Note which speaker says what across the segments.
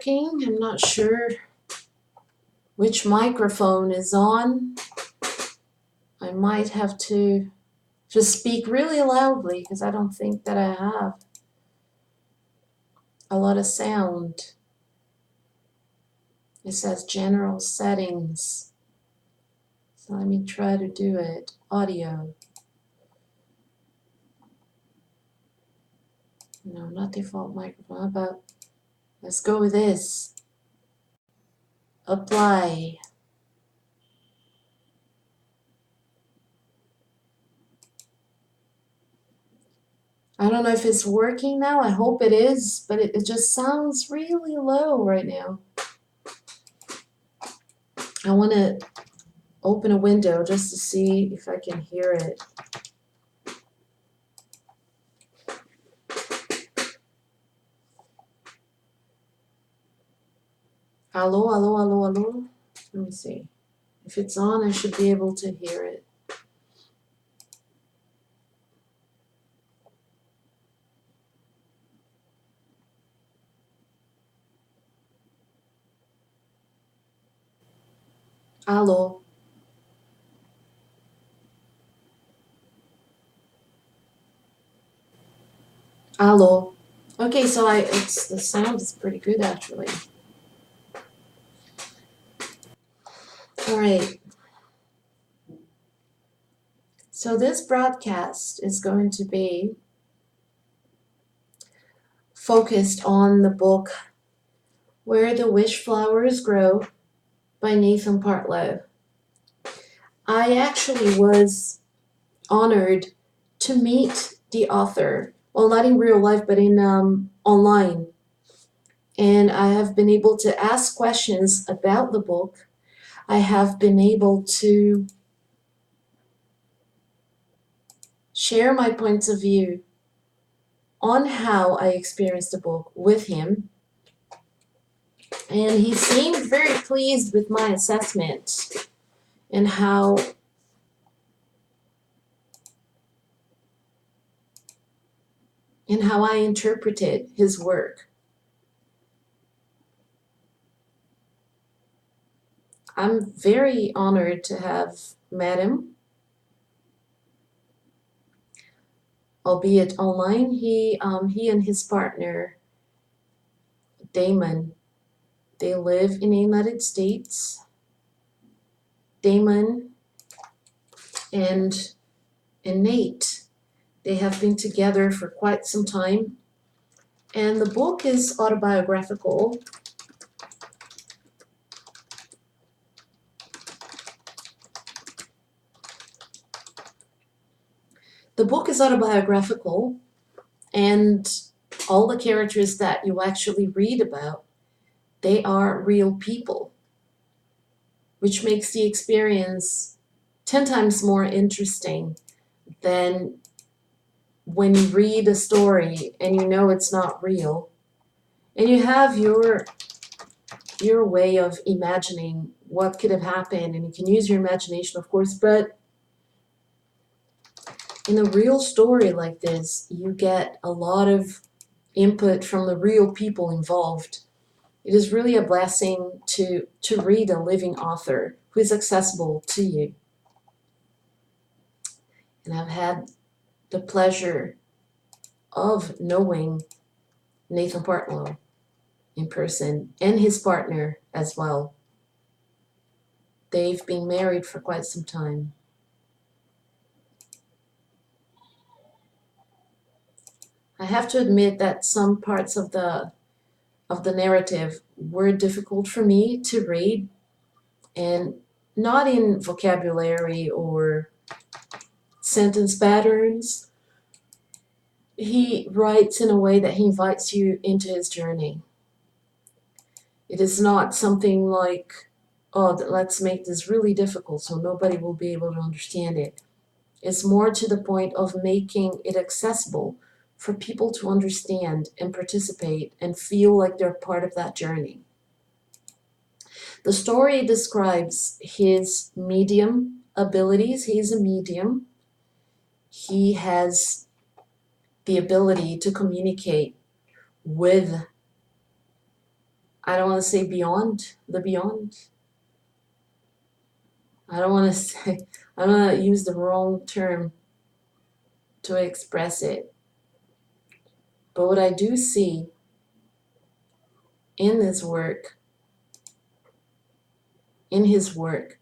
Speaker 1: working. I'm not sure which microphone is on. I might have to just speak really loudly because I don't think that I have a lot of sound. It says general settings. So let me try to do it. Audio. No, not default microphone. How about, let's go with this. Apply. I don't know if it's working now. I hope it is, but it just sounds really low right now. I want to open a window just to see if I can hear it. Hello, hello, hello, hello. Let me see. If it's on, I should be able to hear it. Hello. Hello. Okay, so the sound is pretty good actually. All right. So this broadcast is going to be focused on the book Where the Wish Flowers Grow by Nathan Partlow. I actually was honored to meet the author, well, not in real life, but in online. And I have been able to ask questions about the book. I have been able to share my points of view on how I experienced the book with him. And he seemed very pleased with my assessment and how I interpreted his work. I'm very honored to have met him, albeit online. He and his partner, Damon, they live in the United States. Damon and Nate, they have been together for quite some time. And the book is autobiographical. The book is autobiographical, and all the characters that you actually read about, they are real people, which makes the experience 10 times more interesting than when you read a story and you know it's not real, and you have your way of imagining what could have happened, and you can use your imagination, of course, but in a real story like this, you get a lot of input from the real people involved. It is really a blessing to read a living author who is accessible to you. And I've had the pleasure of knowing Nathan Partlow in person and his partner as well. They've been married for quite some time. I have to admit that some parts of the narrative were difficult for me to read, and not in vocabulary or sentence patterns. He writes in a way that he invites you into his journey. It is not something like, oh, let's make this really difficult so nobody will be able to understand it. It's more to the point of making it accessible for people to understand and participate and feel like they're part of that journey. The story describes his medium abilities. He's a medium. He has the ability to communicate with I don't want to say beyond the beyond. I don't want to say, I don't want to use the wrong term to express it. But what I do see in this work, in his work,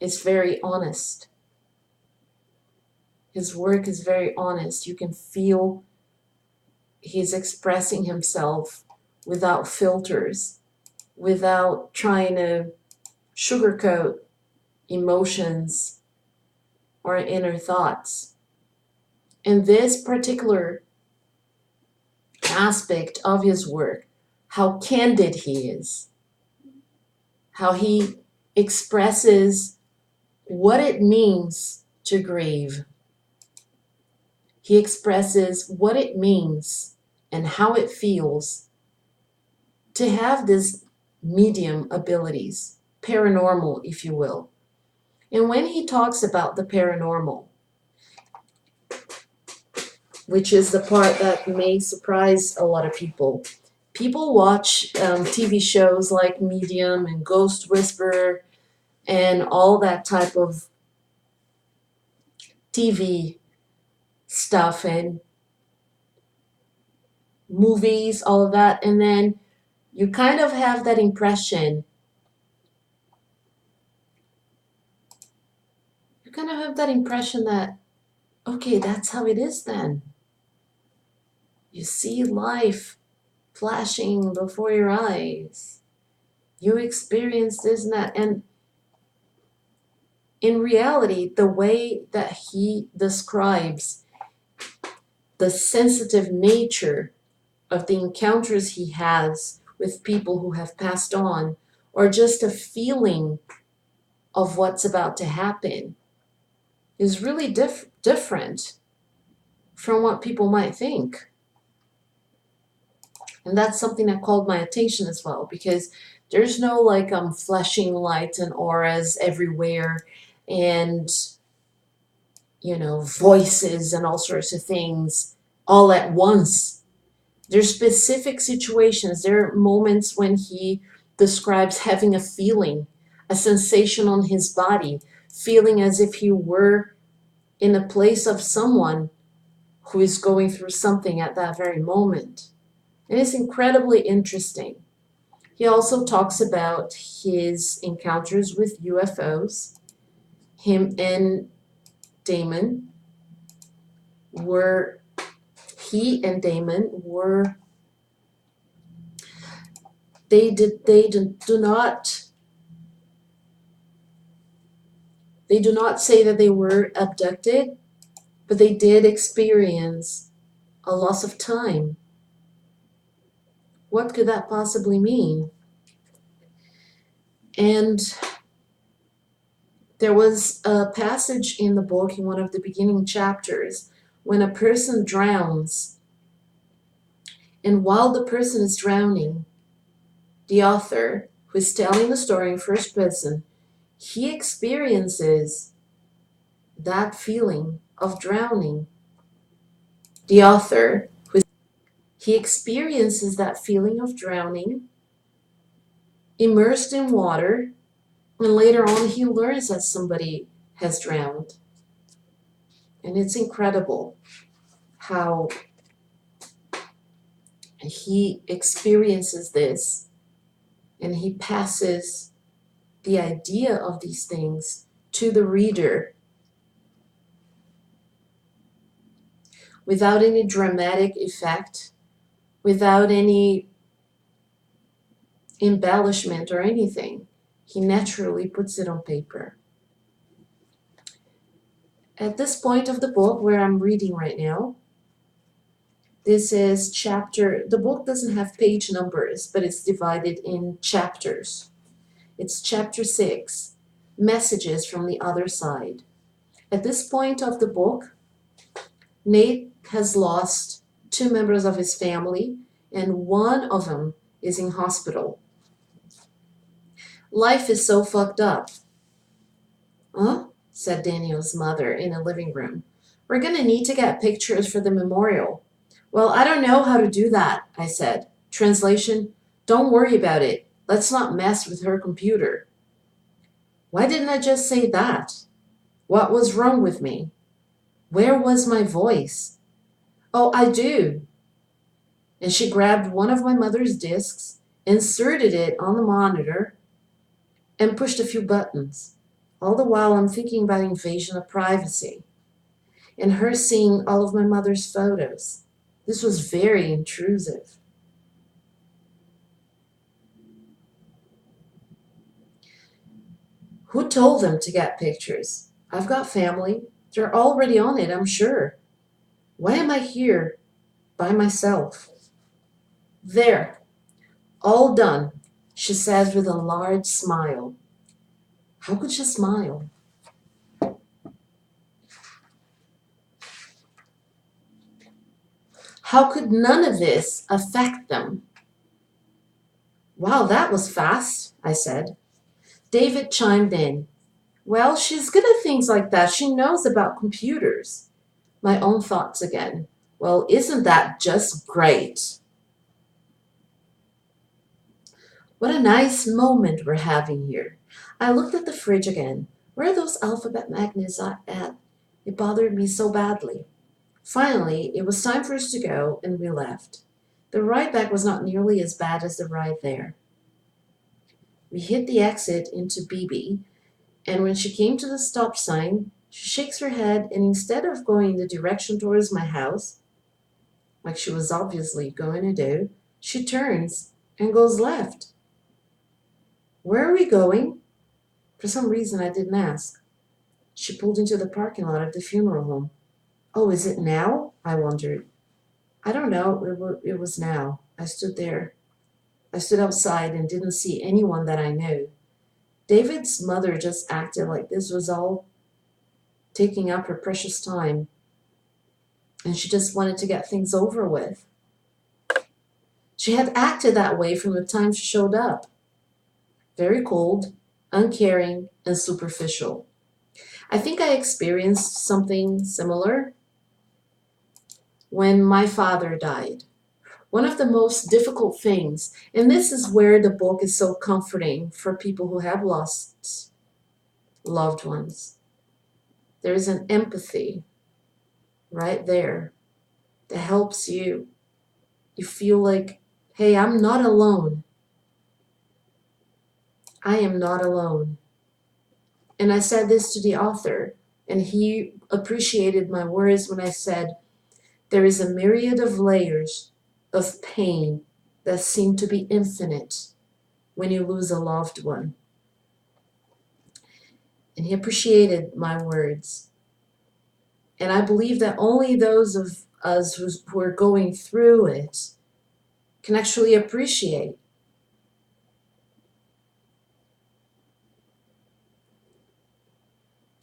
Speaker 1: is very honest. His work is very honest. You can feel he's expressing himself without filters, without trying to sugarcoat emotions or inner thoughts. And this particular aspect of his work, how candid he is, how he expresses what it means to grieve. He expresses what it means and how it feels to have these medium abilities, paranormal, if you will. And when he talks about the paranormal, which is the part that may surprise a lot of people, people watch TV shows like Medium and Ghost Whisperer and all that type of TV stuff and movies, all of that, and then you kind of have that impression. You kind of have that impression that, okay, that's how it is then. You see life flashing before your eyes. You experience this and that. And in reality, the way that he describes the sensitive nature of the encounters he has with people who have passed on, or just a feeling of what's about to happen, is really different from what people might think. And that's something that called my attention as well, because there's no like flashing lights and auras everywhere and voices and all sorts of things all at once. There's specific situations. There are moments when he describes having a feeling, a sensation on his body, feeling as if he were in a place of someone who is going through something at that very moment. And it's incredibly interesting. He also talks about his encounters with UFOs. Him and Damon were, he and Damon were, they do not say that they were abducted, but they did experience a loss of time. What could that possibly mean? And there was a passage in the book, in one of the beginning chapters, when a person drowns, and while the person is drowning, the author, who is telling the story in first person, he experiences that feeling of drowning. The author, he experiences that feeling of drowning, immersed in water, and later on he learns that somebody has drowned. And it's incredible how he experiences this, and he passes the idea of these things to the reader without any dramatic effect, without any embellishment or anything. He naturally puts it on paper. At this point of the book where I'm reading right now, this is chapter, the book doesn't have page numbers, but it's divided in chapters. It's chapter 6, Messages from the Other Side. At this point of the book, Nate has lost 2 members of his family, and one of them is in hospital. Life is so fucked up. Huh? Said Daniel's mother in the living room. We're gonna need to get pictures for the memorial. Well, I don't know how to do that, I said. Translation, don't worry about it. Let's not mess with her computer. Why didn't I just say that? What was wrong with me? Where was my voice? Oh, I do. And she grabbed one of my mother's discs, inserted it on the monitor, and pushed a few buttons. All the while, I'm thinking about invasion of privacy and her seeing all of my mother's photos. This was very intrusive. Who told them to get pictures? I've got family. They're already on it, I'm sure. Why am I here by myself? There, all done, she says with a large smile. How could she smile? How could none of this affect them? Wow, that was fast, I said. David chimed in. Well, she's good at things like that. She knows about computers. My own thoughts again. Well, isn't that just great? What a nice moment we're having here. I looked at the fridge again. Where are those alphabet magnets at? It bothered me so badly. Finally, it was time for us to go, and we left. The ride back was not nearly as bad as the ride there. We hit the exit into BB, and when she came to the stop sign, she shakes her head, and instead of going the direction towards my house, like she was obviously going to do, she turns and goes left. Where are we going? For some reason, I didn't ask. She pulled into the parking lot of the funeral home. Oh, is it now? I wondered. I don't know. It was now. I stood there. I stood outside and didn't see anyone that I knew. David's mother just acted like this was all taking up her precious time, and she just wanted to get things over with. She had acted that way from the time she showed up. Very cold, uncaring, and superficial. I think I experienced something similar when my father died. One of the most difficult things, and this is where the book is so comforting for people who have lost loved ones. There is an empathy right there that helps you. You feel like, hey, I'm not alone. I am not alone. And I said this to the author, and he appreciated my words when I said, there is a myriad of layers of pain that seem to be infinite when you lose a loved one. And he appreciated my words. And I believe that only those of us who are going through it can actually appreciate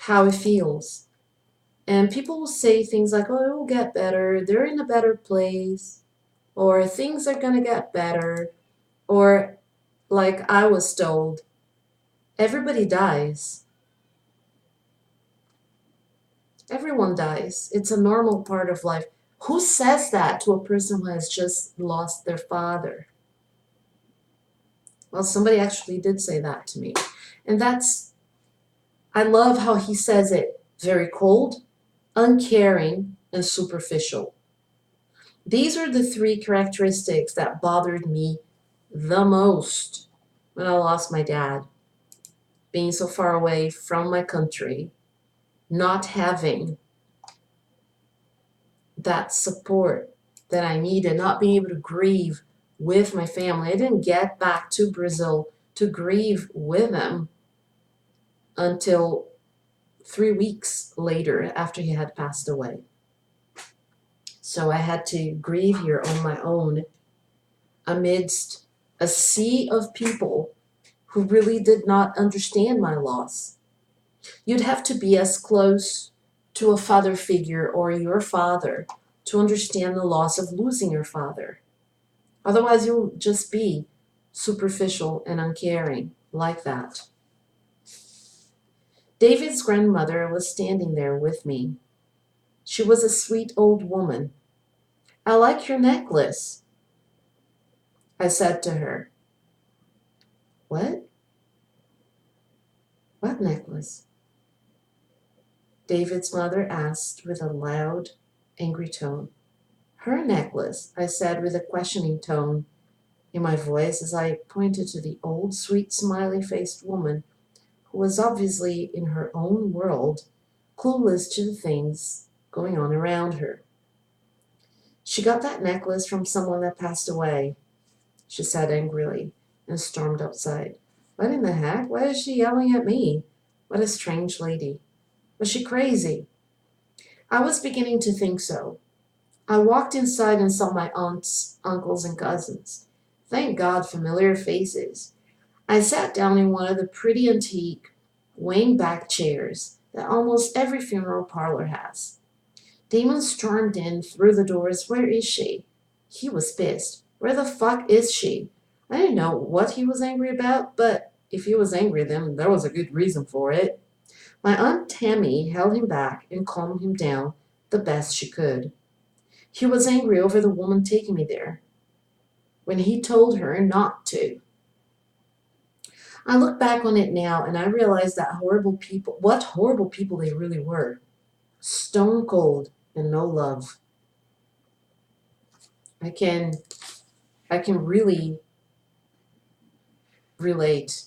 Speaker 1: how it feels. And people will say things like, oh, it will get better, they're in a better place, or things are going to get better, or like I was told, everybody dies. Everyone dies. It's a normal part of life. Who says that to a person who has just lost their father? Well, somebody actually did say that to me. And I love how he says it, very cold, uncaring, and superficial. These are the three characteristics that bothered me the most when I lost my dad. Being so far away from my country, not having that support that I needed, not being able to grieve with my family. I didn't get back to Brazil to grieve with them until 3 weeks later after he had passed away. So I had to grieve here on my own amidst a sea of people who really did not understand my loss. You'd have to be as close to a father figure or your father to understand the loss of losing your father. Otherwise, you'll just be superficial and uncaring like that. David's grandmother was standing there with me. She was a sweet old woman. I like your necklace, I said to her. What? What necklace? David's mother asked with a loud, angry tone. Her necklace, I said with a questioning tone in my voice as I pointed to the old, sweet, smiley-faced woman who was obviously in her own world, clueless to the things going on around her. She got that necklace from someone that passed away, she said angrily, and stormed outside. What in the heck? Why is she yelling at me? What a strange lady. Was she crazy? I was beginning to think so. I walked inside and saw my aunts, uncles, and cousins. Thank God, familiar faces. I sat down in one of the pretty antique, wing-back chairs that almost every funeral parlor has. Damon stormed in through the doors. Where is she? He was pissed. Where the fuck is she? I didn't know what he was angry about, but if he was angry, then there was a good reason for it. My Aunt Tammy held him back and calmed him down the best she could. He was angry over the woman taking me there, when he told her not to. I look back on it now and I realize what horrible people they really were. Stone cold and no love. I can really relate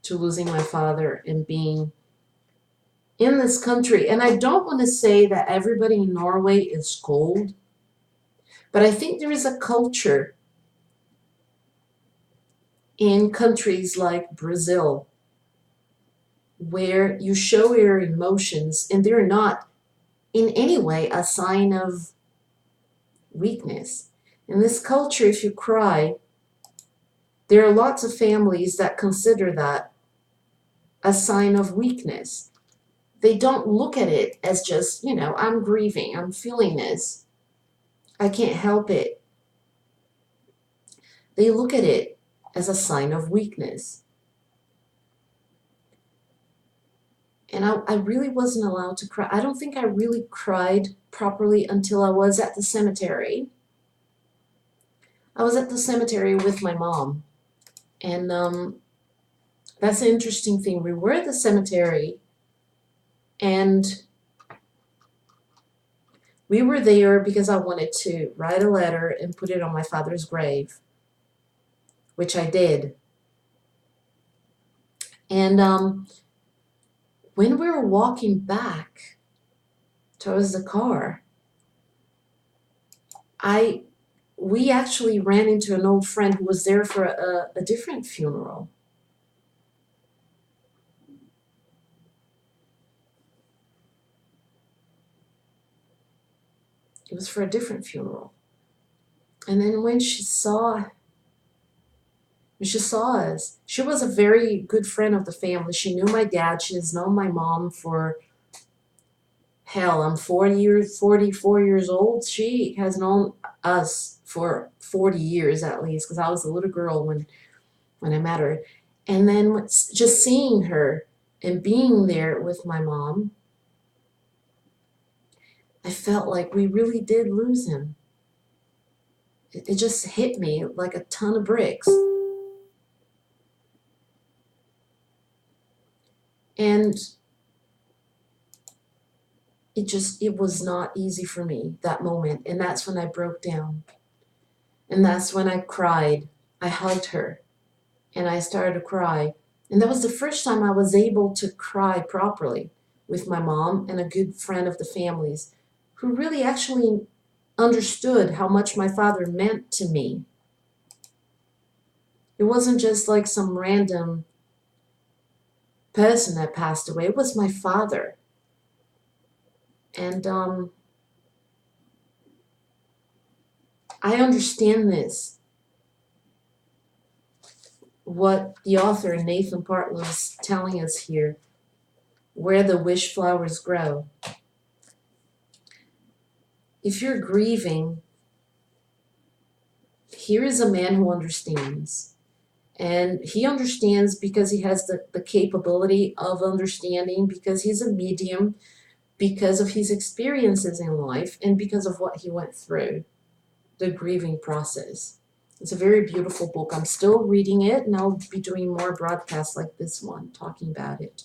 Speaker 1: to losing my father and being in this country. And I don't want to say that everybody in Norway is cold, but I think there is a culture in countries like Brazil where you show your emotions and they're not in any way a sign of weakness. In this culture, if you cry, there are lots of families that consider that a sign of weakness. They don't look at it as just, I'm grieving, I'm feeling this, I can't help it. They look at it as a sign of weakness. And I really wasn't allowed to cry. I don't think I really cried properly until I was at the cemetery. I was at the cemetery with my mom. And that's an interesting thing. We were at the cemetery and we were there because I wanted to write a letter and put it on my father's grave, which I did. And when we were walking back towards the car, we actually ran into an old friend who was there for a different funeral. It was for a different funeral. And then when she saw us, she was a very good friend of the family. She knew my dad. She has known my mom for, hell, I'm 44 years old. She has known us for 40 years at least, because I was a little girl when I met her. And then just seeing her and being there with my mom, I felt like we really did lose him. It just hit me like a ton of bricks. And it was not easy for me, that moment. And that's when I broke down. And that's when I cried. I hugged her and I started to cry. And that was the first time I was able to cry properly with my mom and a good friend of the family's who really actually understood how much my father meant to me. It wasn't just like some random person that passed away. It was my father. And I understand this. What the author Nathan Partlow is telling us here, where the wish flowers grow. If you're grieving, here is a man who understands. And he understands because he has the capability of understanding, because he's a medium, because of his experiences in life, and because of what he went through. the grieving process. It's a very beautiful book. I'm still reading it, and I'll be doing more broadcasts like this one talking about it.